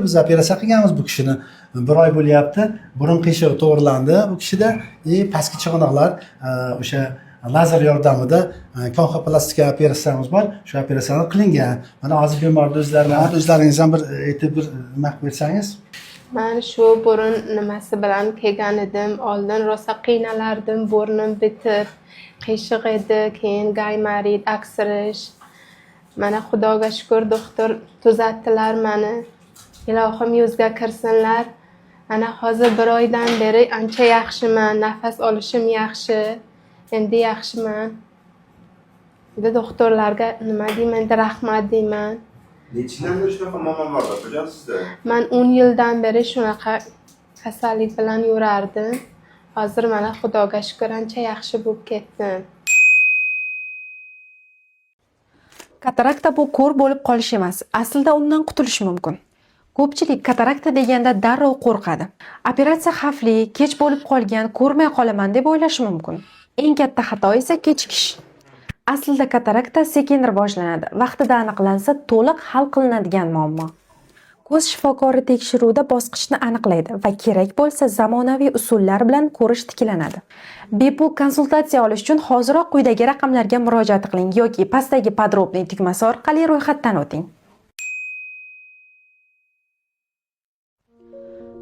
Biz operatsiya qilganmiz bu kishini. 1 oy bo'lyapti. Burun qiyshig'i to'g'rilandi bu kishida. Pastki chig'anoqlar o'sha lazer yordamida konxoplastika operatsiyamiz bor. Shu operatsiyani qilingan. Mana hozir bemorni o'zlaringiz ham bir aytib bir nima qilib bersangiz. Men shu burun nimasi bilan kelgan edim. Oldin rosa qiynalardim, burnim bitib, qiyshiq edi, keyin gaymarit, aksirish. Mana Xudoga shukr doktor tuzatdilar meni. Ilohim yuzga kirsinlar. Ana hozir 1 oydan beri ancha yaxshiman, nafas olishim yaxshi. Endi yaxshiman. Endi doktorlarga nima deyman, rahmat deyman. Necha yildan beri shunaqa muammo bor hojam sizda? Men 10 yildan beri shunaqa kasallik bilan yurardim. Hozir mana Xudoga shukr ancha yaxshi bo'lib ketdim. Katarakta bu ko'r bo'lib qolish emas. Aslida undan qutulish mumkin. Ko'pchilik katarakta deganda darrov qo'rqadi. Operatsiya xavfli, kech bo'lib qolgan, ko'rmay qolaman deb o'ylashi mumkin. Eng katta xato esa kechikish. Aslida katarakta sekin rivojlanadi. Vaqtida aniqlansa, to'liq hal qilinadigan muammo. Ko'z shifokori tekshiruvda bosqichni aniqlaydi va kerak bo'lsa zamonaviy usullar bilan ko'rish tiklanadi. Bepul konsultatsiya olish uchun hoziroq quyidagi raqamlarga murojaat qiling yoki pastdagi podrobniy tugmasi orqali ro'yxatdan o'ting.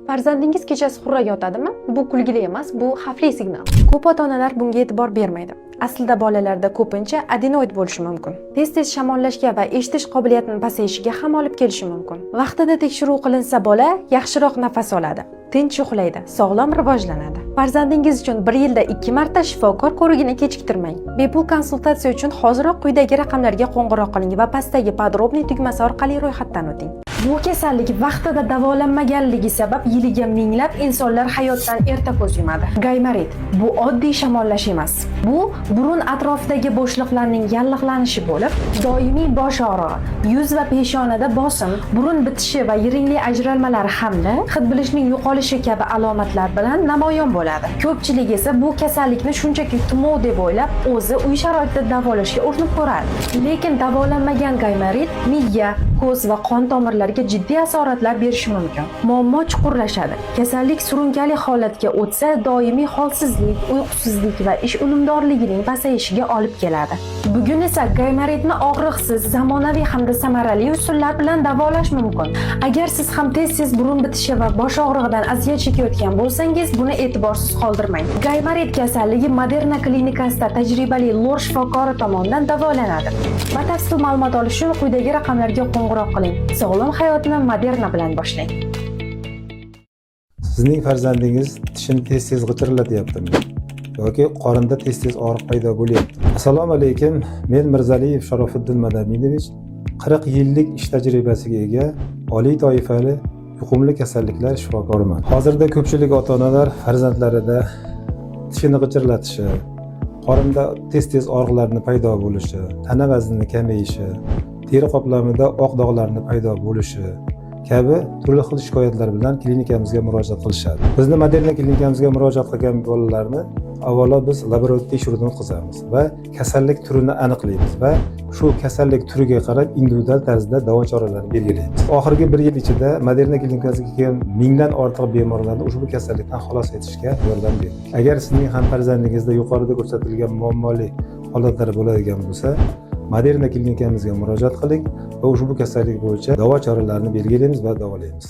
Farzandingiz kechasi xurrak yotadimi? Bu kulgili emas, bu xavfli signal. Ko'p ota-onalar bunga e'tibor bermaydi. Aslida bolalarda ko'pincha adenoid bo'lishi mumkin. Tez-tez shamollashga va eshitish qobiliyatining pasayishiga ham olib kelishi mumkin. Vaqtida tekshiruv qilinsa, bola yaxshiroq nafas oladi, tinch uxlaydi, sog'lom rivojlanadi. Farzandingiz uchun 1 yilda 2 marta shifokor ko'rigini kechiktirmang. Bepul konsultatsiya uchun hoziroq quyidagi raqamlarga qo'ng'iroq qiling va pastdagi podrobniy tugmasi orqali ro'yxatdan o'ting. Bu kasallik vaqtida davolanmaganligi sabab yiliga minglab insonlar hayotdan erta ko'z yumadi. Gaymarit bu oddiy shamollash emas. Bu burun atrofidagi bo'shliqlarning yallig'lanishi bo'lib, doimiy bosh og'rig'i, yuz va peshonada bosim, burun bitishi va yiringli ajralmalari hamda hid bilishning yo'qolishi kabi alomatlar bilan namoyon bo'ladi. Ko'pchilik esa bu kasallikni shunchaki tumov deb o'ylab, o'zi uy sharoitida davolashga urinib ko'radi. Lekin davolanmagan gaymarit miya, ko'z va qon tomirlariga jiddiy asoratlar berishi mumkin. Muammo chuqurlashadi. Kasallik surunkali holatga o'tsa, doimiy holsizlik, uyqusizlik va ish unumdorligining pasayishiga olib keladi. Bugun esa gaymaritni og'riqsiz, zamonaviy hamda samarali usullar bilan davolash mumkin. Agar siz ham tez-tez burun bitishi va bosh og'rig'idan aziyat chekayotgan bo'lsangiz, buni e'tiborsiz qoldirmang. Gaymarit kasalligi Moderna klinikasida tajribali lor shifokori tomonidan davolanadi. Batafsil ma'lumot olish uchun quyidagi raqamlarga qo'ng'iroq qiling. Sog'lom hayotni Moderna bilan boshlang. Sizning farzandingiz tishini tez-tez g'ichirlatyaptimi? Yoki qorinda tez-tez og'riq paydo bo'lyapti. Assalomu alaykum. Men Mirzaliyev Sharofiddin Madamidovich, 40 yillik ish tajribasiga ega oliy toifali yuqumli kasalliklar shifokoriman. Hozirda ko'pchilik ota-onalar farzandlarida tishini g'ichirlatishi, qorinda tez-tez og'riqlarning paydo bo'lishi, tana vaznining kamayishi, teri qoplamida oq dog'larning paydo bo'lishi kabi turli xil shikoyatlar bilan klinikamizga murojaat qilishadi. Bizni Moderna klinikamizga murojaat qilgan bolalarni avvalo biz laboratoriya tekshiruvdan o'tkazamiz va kasallik turini aniqlaymiz va shu kasallik turiga qarab individual tarzda davo choralarini belgilaymiz. Oxirgi 1 yil ichida Moderna klinikasiga kelgan 1000 dan ortiq bemorlarni ushbu kasallikdan xalos etishga yordam berdik. Agar sizning ham farzandingizda yuqorida ko'rsatilgan muammoli holatlar bo'ladigan bo'lsa, Moderna klinikamizga murojaat qiling va ushbu kasallik bo'yicha davo choralarini belgilaymiz va davolaymiz.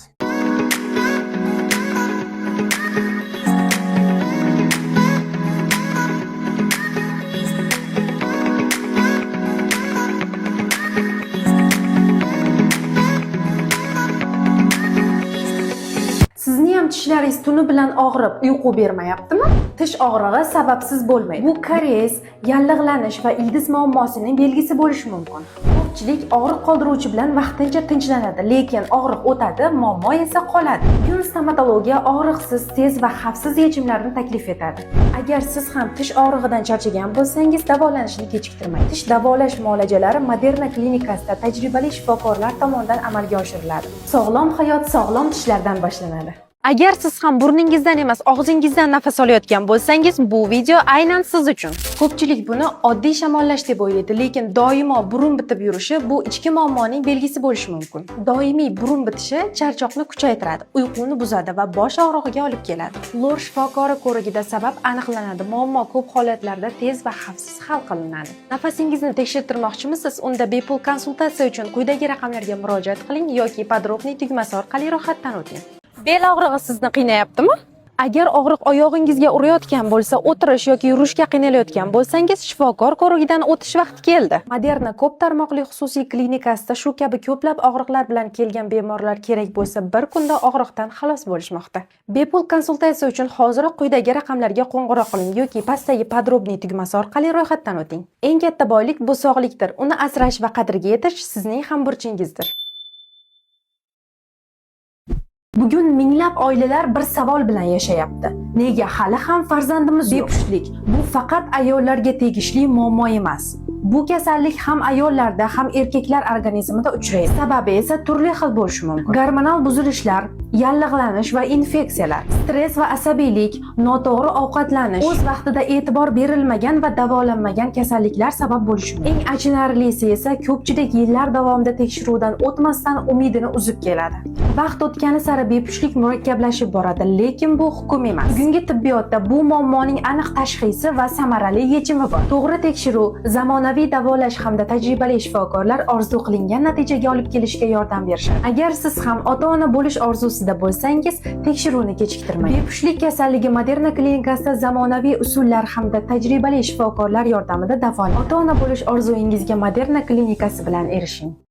Sizning ham tishlaringiz tuni bilan og'rib, uyqu bermayaptimi? Tish og'rig'i sababsiz bo'lmaydi. Bu karies, yallig'lanish va ildiz muammosining belgisi bo'lishi mumkin. Ko'pchilik og'riq qoldiruvchi bilan vaqtincha tinchlanadi, lekin og'riq o'tadi, muammo esa qoladi. Bugun stomatologiya og'riqsiz, tez va xavfsiz yechimlarni taklif etadi. Agar siz ham tish og'rig'idan charchagan bo'lsangiz, davolanishni kechiktirmang. Tish davolash muolajalari Moderna klinikasida tajribali shifokorlar tomonidan amalga oshiriladi. Sog'lom hayot sog'lom tishlardan boshlanadi. Agar siz ham burningizdan emas, og'zingizdan nafas olayotgan bo'lsangiz, bu video aynan siz uchun. Ko'pchilik buni oddiy shamollash deb o'ylaydi, lekin doimo burun bitib yurishi bu ichki muammoning belgisi bo'lishi mumkin. Doimiy burun bitishi charchoqni kuchaytiradi, uyquni buzadi va bosh og'rig'iga olib keladi. Lor shifokori ko'rigida sabab aniqlanadi. Muammo ko'p holatlarda tez va xavfsiz hal qilinadi. Nafasingizni tekshirtirmoqchimisiz? Unda bepul konsultatsiya uchun quyidagi raqamlarga murojaat qiling yoki podrobniy tugmasi orqali ro'yxatdan o'ting. Bel og'rig'i sizni qiynayaptimi? Agar og'riq oyog'ingizga urayotgan bo'lsa, o'tirish yoki yurishga qiynalayotgan bo'lsangiz, shifokor ko'rigidan o'tish vaqti keldi. Moderna ko'p tarmoqli xususiy klinikasida shu kabi ko'plab og'riqlar bilan kelgan bemorlar kerak bo'lsa, bir kunda og'riqdan xalos bo'lishmoqda. Bepul konsultatsiya uchun hoziroq quyidagi raqamlarga qo'ng'iroq qiling yoki pastdagi podrobniy tugmasi orqali ro'yxatdan o'ting. Eng katta boylik bu sog'likdir. Uni asrash va qadriga yetish sizning ham burchingizdir. Bugun minglab oilalar bir savol bilan yashayapti. Nega hali ham farzandimiz yo'q? Bepushtlik bu faqat ayollarga tegishli muammo emas. Bu kasallik ham ayollarda, ham erkaklar organizmida uchraydi. Sababi esa turli xil bo'lishi mumkin. Gormonal buzilishlar, yallig'lanish va infeksiyalar, stress va asabiylik, noto'g'ri ovqatlanish, o'z vaqtida e'tibor berilmagan va davolanmagan kasalliklar sabab bo'lishi mumkin. Eng achinarlisi esa ko'pchilik yillar davomida tekshiruvdan o'tmasdan umidini uzib keladi. Vaqt o'tgani sari bepushtlik murakkablashib boradi, lekin bu hukm emas. Bugungi tibbiyotda bu muammoning aniq tashxisi va samarali yechimi bor. To'g'ri tekshiruv, zamonaviy davolash hamda tajribali shifokorlar orzu qilingan natijaga olib kelishga yordam berishadi. Agar siz ham ota-ona bo'lish orzusida bo'lsangiz, tekshiruvni kechiktirmang. Bepushtlik kasalligi Moderna klinikasida zamonaviy usullar hamda tajribali shifokorlar yordamida davolanadi. Ota-ona bo'lish orzuyingizga Moderna klinikasi bilan erishing.